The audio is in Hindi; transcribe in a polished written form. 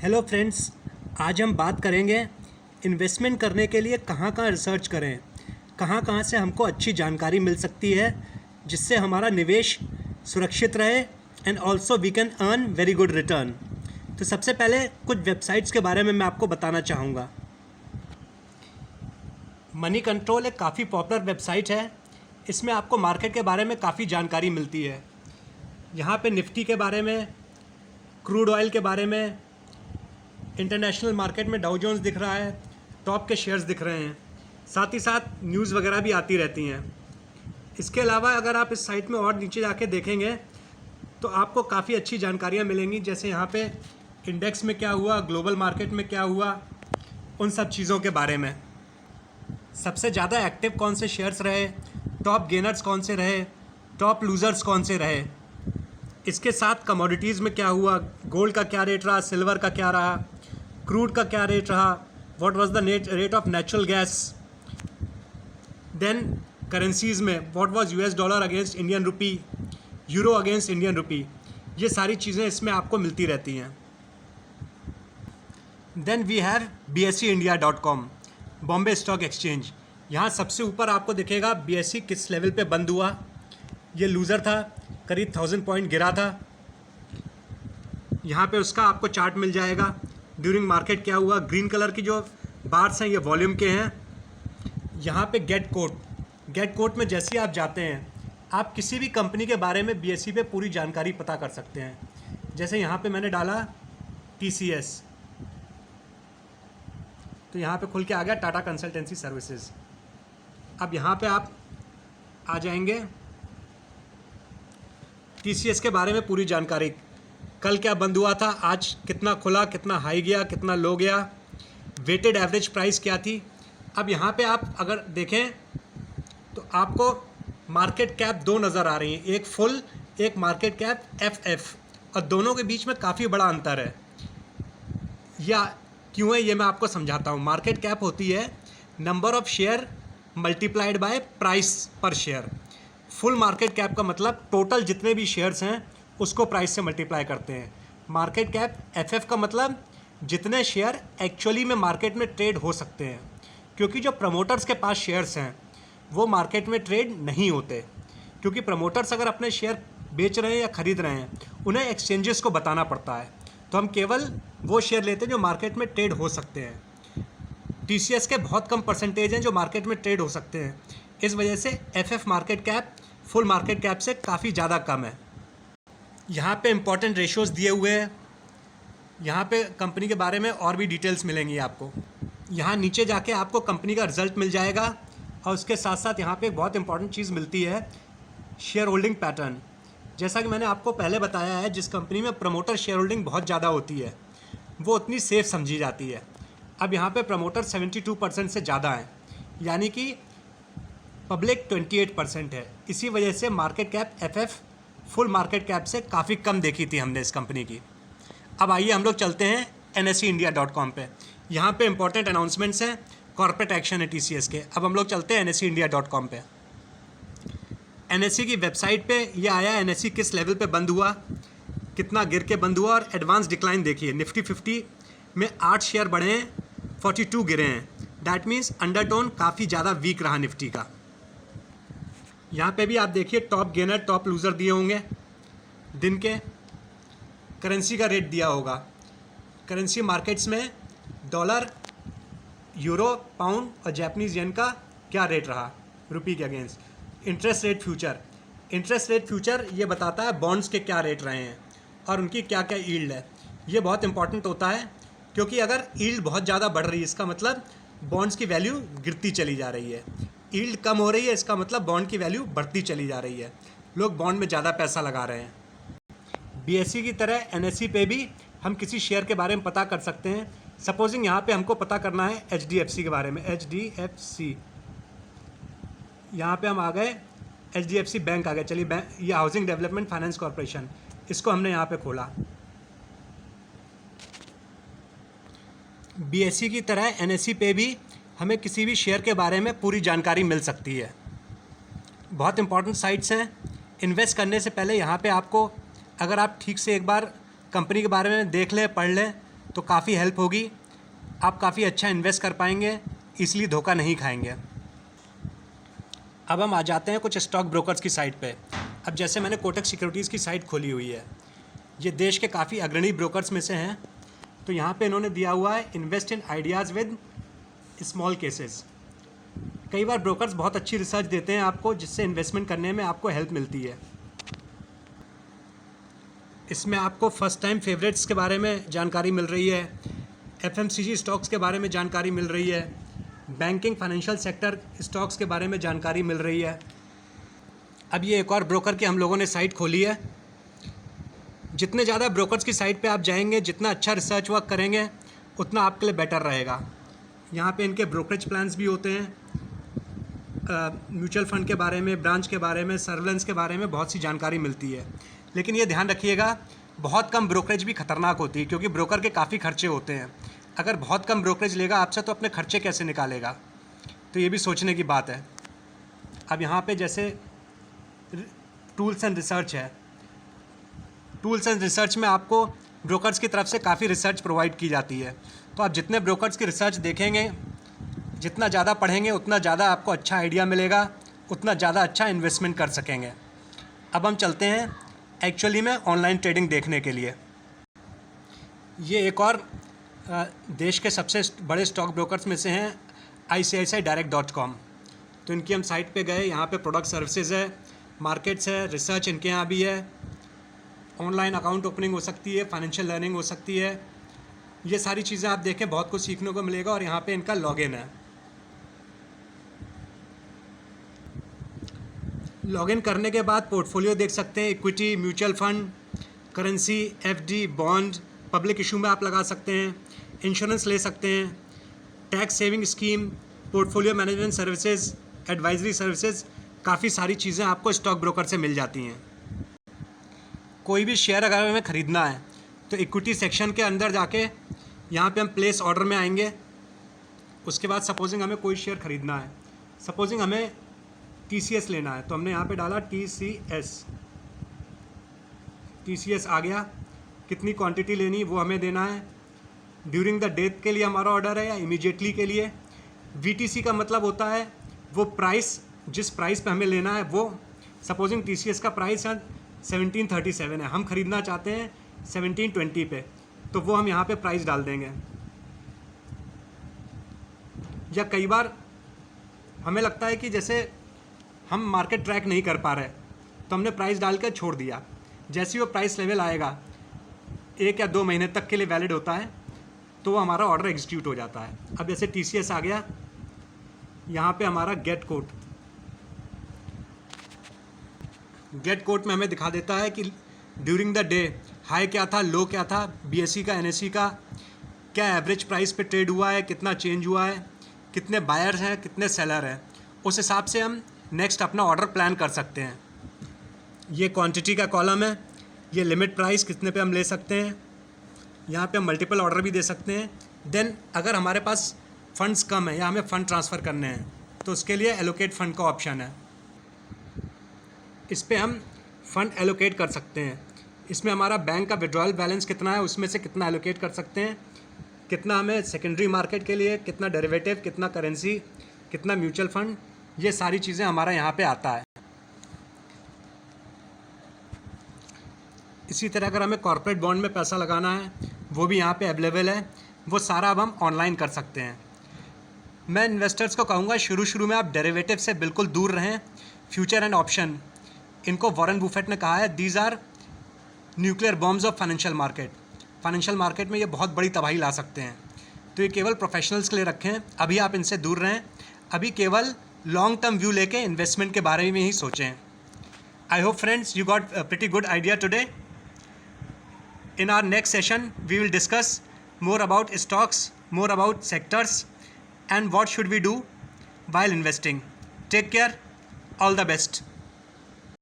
हेलो फ्रेंड्स, आज हम बात करेंगे इन्वेस्टमेंट करने के लिए कहाँ कहाँ रिसर्च करें, कहाँ कहाँ से हमको अच्छी जानकारी मिल सकती है जिससे हमारा निवेश सुरक्षित रहे and also we can earn very good return. तो सबसे पहले कुछ वेबसाइट्स के बारे में मैं आपको बताना चाहूँगा। मनी कंट्रोल एक काफ़ी पॉपुलर वेबसाइट है। इसमें आपको मार्केट के बारे में काफ़ी जानकारी मिलती है। यहाँ पे निफ्टी के बारे में, क्रूड ऑयल के बारे में, इंटरनेशनल मार्केट में डाउ जोन्स दिख रहा है, टॉप के शेयर्स दिख रहे हैं, साथ ही साथ न्यूज़ वगैरह भी आती रहती हैं। इसके अलावा अगर आप इस साइट में और नीचे जाके देखेंगे तो आपको काफ़ी अच्छी जानकारियाँ मिलेंगी, जैसे यहाँ पे इंडेक्स में क्या हुआ, ग्लोबल मार्केट में क्या हुआ, उन सब चीज़ों के बारे में। सबसे ज़्यादा एक्टिव कौन से शेयर्स रहे, टॉप गेनर्स कौन से रहे, टॉप लूज़र्स कौन से रहे। इसके साथ कमोडिटीज़ में क्या हुआ, गोल्ड का क्या रेट रहा, सिल्वर का क्या रहा, क्रूड का क्या रेट रहा, what was the rate of natural gas. Then currencies में what was US dollar against Indian rupee, euro against Indian rupee. ये सारी चीज़ें इसमें आपको मिलती रहती हैं। Then we have BSEindia.com, Bombay stock exchange. यहाँ सबसे ऊपर आपको दिखेगा BSE किस लेवल पे बंद हुआ। ये लूज़र था, करीब 1000 पॉइंट गिरा था। यहाँ पे उसका आपको चार्ट मिल जाएगा। ड्यूरिंग मार्केट क्या हुआ, ग्रीन कलर की जो बार्स हैं ये वॉल्यूम के हैं। यहाँ पे गेट कोट में जैसे ही आप जाते हैं आप किसी भी कंपनी के बारे में BSE पे पूरी जानकारी पता कर सकते हैं। जैसे यहाँ पे मैंने डाला TCS, तो यहाँ पे खुल के आ गया टाटा कंसल्टेंसी सर्विसेज। अब यहाँ पे आप आ जाएंगे, TCS के बारे में पूरी जानकारी, कल क्या बंद हुआ था, आज कितना खुला, कितना हाई गया, कितना लो गया, वेटेड एवरेज प्राइस क्या थी। अब यहाँ पे आप अगर देखें तो आपको मार्केट कैप दो नज़र आ रही हैं, एक फुल, एक मार्केट कैप FF, और दोनों के बीच में काफ़ी बड़ा अंतर है। या क्यों है ये मैं आपको समझाता हूँ। मार्केट कैप होती है number of share multiplied by price पर शेयर। फुल मार्केट कैप का मतलब टोटल जितने भी शेयर्स हैं उसको प्राइस से मल्टीप्लाई करते हैं। मार्केट कैप FF का मतलब जितने शेयर एक्चुअली में मार्केट में ट्रेड हो सकते हैं, क्योंकि जो प्रमोटर्स के पास शेयर्स हैं वो मार्केट में ट्रेड नहीं होते, क्योंकि प्रमोटर्स अगर अपने शेयर बेच रहे हैं या ख़रीद रहे हैं उन्हें एक्सचेंजेस को बताना पड़ता है। तो हम केवल वो शेयर लेते हैं जो मार्केट में ट्रेड हो सकते हैं। TCS के बहुत कम परसेंटेज हैं जो मार्केट में ट्रेड हो सकते हैं। इस वजह से FF market cap full market cap से काफ़ी ज़्यादा कम है। यहाँ पे इम्पॉर्टेंट रेशियोज़ दिए हुए हैं। यहाँ पे कंपनी के बारे में और भी डिटेल्स मिलेंगी आपको। यहाँ नीचे जाके आपको कंपनी का रिजल्ट मिल जाएगा, और उसके साथ साथ यहाँ पे एक बहुत इंपॉर्टेंट चीज़ मिलती है, शेयर होल्डिंग पैटर्न। जैसा कि मैंने आपको पहले बताया है, जिस कंपनी में प्रमोटर शेयर होल्डिंग बहुत ज़्यादा होती है वो उतनी सेफ समझी जाती है। अब यहाँ पे प्रमोटर 72% से ज़्यादा हैं, यानी कि पब्लिक 28% है। इसी वजह से market cap FF full market cap से काफ़ी कम देखी थी हमने इस कंपनी की। अब आइए हम लोग चलते हैं NSEindia.com पे। यहाँ पे इंपॉर्टेंट अनाउंसमेंट्स हैं, कॉर्पोरेट एक्शन है TCS के। अब हम लोग चलते हैं NSEindia.com पे। NSE की वेबसाइट पे ये आया, NSE किस लेवल पे बंद हुआ, कितना गिर के बंद हुआ, और एडवांस डिक्लाइन देखिए। निफ्टी 50 में 8 शेयर बढ़े हैं, 42 गिरे हैं। डैट मीन्स अंडरटोन काफ़ी ज़्यादा वीक रहा निफ्टी का। यहाँ पे भी आप देखिए टॉप गेनर टॉप लूज़र दिए होंगे, दिन के करेंसी का रेट दिया होगा। करेंसी मार्केट्स में डॉलर, यूरो, पाउंड और जापानीज़ येन का क्या रेट रहा रुपी के अगेंस्ट। इंटरेस्ट रेट फ्यूचर ये बताता है बॉन्ड्स के क्या रेट रहे हैं और उनकी क्या क्या यील्ड है। ये बहुत इंपॉर्टेंट होता है, क्योंकि अगर यील्ड बहुत ज़्यादा बढ़ रही है इसका मतलब बॉन्ड्स की वैल्यू गिरती चली जा रही है। यील्ड कम हो रही है इसका मतलब बॉन्ड की वैल्यू बढ़ती चली जा रही है, लोग बॉन्ड में ज़्यादा पैसा लगा रहे हैं। BSE की तरह NSE पे भी हम किसी शेयर के बारे में पता कर सकते हैं। सपोजिंग यहाँ पे हमको पता करना है HDFC के बारे में। HDFC, यहाँ पे हम आ गए, HDFC बैंक आ गए। चलिए बैंक, ये हाउसिंग डेवलपमेंट फाइनेंस कॉरपोरेशन, इसको हमने यहाँ पे खोला। BSE की तरह NSE पे भी हमें किसी भी शेयर के बारे में पूरी जानकारी मिल सकती है। बहुत इंपॉर्टेंट साइट्स हैं। इन्वेस्ट करने से पहले यहाँ पे आपको, अगर आप ठीक से एक बार कंपनी के बारे में देख लें, पढ़ लें, तो काफ़ी हेल्प होगी, आप काफ़ी अच्छा इन्वेस्ट कर पाएंगे, इसलिए धोखा नहीं खाएंगे। अब हम आ जाते हैं कुछ स्टॉक ब्रोकर्स की साइट पे। अब जैसे मैंने कोटक सिक्योरिटीज़ की साइट खोली हुई है, ये देश के काफ़ी अग्रणी ब्रोकर्स में से हैं। तो यहाँ पे इन्होंने दिया हुआ है invest in ideas with small cases. कई बार ब्रोकर्स बहुत अच्छी रिसर्च देते हैं आपको, जिससे इन्वेस्टमेंट करने में आपको हेल्प मिलती है। इसमें आपको फर्स्ट टाइम फेवरेट्स के बारे में जानकारी मिल रही है, FMCG स्टॉक्स के बारे में जानकारी मिल रही है, बैंकिंग फाइनेंशियल सेक्टर स्टॉक्स के बारे में जानकारी मिल रही है। अब ये एक और ब्रोकर की हम लोगों ने साइट खोली है। जितने ज़्यादा ब्रोकर्स की साइट पे आप जाएंगे, जितना अच्छा रिसर्च वर्क करेंगे, उतना आपके लिए बेटर रहेगा। यहाँ पे इनके ब्रोकरेज प्लान्स भी होते हैं, म्यूचुअल फ़ंड के बारे में, ब्रांच के बारे में, सर्विलेंस के बारे में बहुत सी जानकारी मिलती है। लेकिन ये ध्यान रखिएगा, बहुत कम ब्रोकरेज भी खतरनाक होती है, क्योंकि ब्रोकर के काफ़ी खर्चे होते हैं। अगर बहुत कम ब्रोकरेज लेगा आपसे तो अपने खर्चे कैसे निकालेगा, तो ये भी सोचने की बात है। अब यहाँ पे जैसे टूल्स एंड रिसर्च है, टूल्स एंड रिसर्च में आपको ब्रोकर्स की तरफ से काफ़ी रिसर्च प्रोवाइड की जाती है। तो आप जितने ब्रोकर्स की रिसर्च देखेंगे, जितना ज़्यादा पढ़ेंगे, उतना ज़्यादा आपको अच्छा आइडिया मिलेगा, उतना ज़्यादा अच्छा इन्वेस्टमेंट कर सकेंगे। अब हम चलते हैं एक्चुअली में ऑनलाइन ट्रेडिंग देखने के लिए। ये एक और देश के सबसे बड़े स्टॉक ब्रोकर्स में से हैं, ICICIdirect.com। तो इनकी हम साइट पे गए, यहाँ पे प्रोडक्ट सर्विसेज है, मार्केट्स है, रिसर्च इनके यहाँ भी है, ऑनलाइन अकाउंट ओपनिंग हो सकती है, फाइनेंशियल लर्निंग हो सकती है। ये सारी चीज़ें आप देखें, बहुत कुछ सीखने को मिलेगा। और यहाँ पे इनका लॉगिन है। लॉगिन करने के बाद पोर्टफोलियो देख सकते हैं, equity, mutual fund, currency, FD, bond, public issue में आप लगा सकते हैं, इंश्योरेंस ले सकते हैं, tax saving scheme, portfolio management services, advisory services, काफ़ी सारी चीज़ें आपको स्टॉक ब्रोकर से मिल जाती हैं। कोई भी शेयर अगर हमें ख़रीदना है तो इक्विटी सेक्शन के अंदर जाके यहाँ पे हम प्लेस ऑर्डर में आएंगे। उसके बाद सपोजिंग हमें कोई शेयर ख़रीदना है, सपोजिंग हमें TCS लेना है, तो हमने यहाँ पे डाला TCS आ गया। कितनी क्वांटिटी लेनी वो हमें देना है, ड्यूरिंग द डेट के लिए हमारा ऑर्डर है या इमीडिएटली के लिए। VTC का मतलब होता है वो प्राइस, जिस प्राइस पे हमें लेना है वो। सपोजिंग TCS का प्राइस है 1737 है, हम ख़रीदना चाहते हैं 1720 पे, तो वो हम यहाँ पे प्राइस डाल देंगे। या कई बार हमें लगता है कि जैसे हम मार्केट ट्रैक नहीं कर पा रहे, तो हमने प्राइस डाल कर छोड़ दिया। जैसे ही वो प्राइस लेवल आएगा, 1 या 2 महीने तक के लिए वैलिड होता है, तो वो हमारा ऑर्डर एग्जीक्यूट हो जाता है। अब जैसे TCS आ गया, यहाँ पे हमारा गेट कोट में हमें दिखा देता है कि ड्यूरिंग द डे हाई क्या था, लो क्या था, BSE का, NSE का, क्या एवरेज प्राइस पे ट्रेड हुआ है, कितना चेंज हुआ है, कितने बायर्स हैं, कितने सेलर हैं। उस हिसाब से हम नेक्स्ट अपना ऑर्डर प्लान कर सकते हैं। ये क्वांटिटी का कॉलम है, ये लिमिट प्राइस कितने पे हम ले सकते हैं, यहाँ पे हम मल्टीपल ऑर्डर भी दे सकते हैं। देन अगर हमारे पास फंड्स कम है या हमें फ़ंड ट्रांसफ़र करने हैं, तो उसके लिए एलोकेट फ़ंड का ऑप्शन है। इस पर हम फ़ंड एलोकेट कर सकते हैं। इसमें हमारा बैंक का विड्रॉल बैलेंस कितना है, उसमें से कितना एलोकेट कर सकते हैं, कितना हमें सेकेंडरी मार्केट के लिए, कितना डेरिवेटिव, कितना करेंसी, कितना म्यूचुअल फ़ंड, ये सारी चीज़ें हमारा यहाँ पे आता है। इसी तरह अगर हमें कॉर्पोरेट बॉन्ड में पैसा लगाना है, वो भी यहाँ पे अवेलेबल है। वो सारा अब हम ऑनलाइन कर सकते हैं। मैं इन्वेस्टर्स को कहूँगा, शुरू में आप डेरिवेटिव से बिल्कुल दूर रहें। फ्यूचर एंड ऑप्शन, इनको वॉरेन बुफेट ने कहा है, these are nuclear bombs of financial market. Financial market में ये बहुत बड़ी तबाही ला सकते हैं। तो ये केवल प्रोफेशनल्स के लिए रखें, अभी आप इनसे दूर रहें। अभी केवल लॉन्ग टर्म व्यू लेके इन्वेस्टमेंट के बारे में ही सोचें। I hope friends you got a pretty good idea today. In our next session, we will discuss more about stocks, more about sectors, and what should we do while investing. Take care. All the best.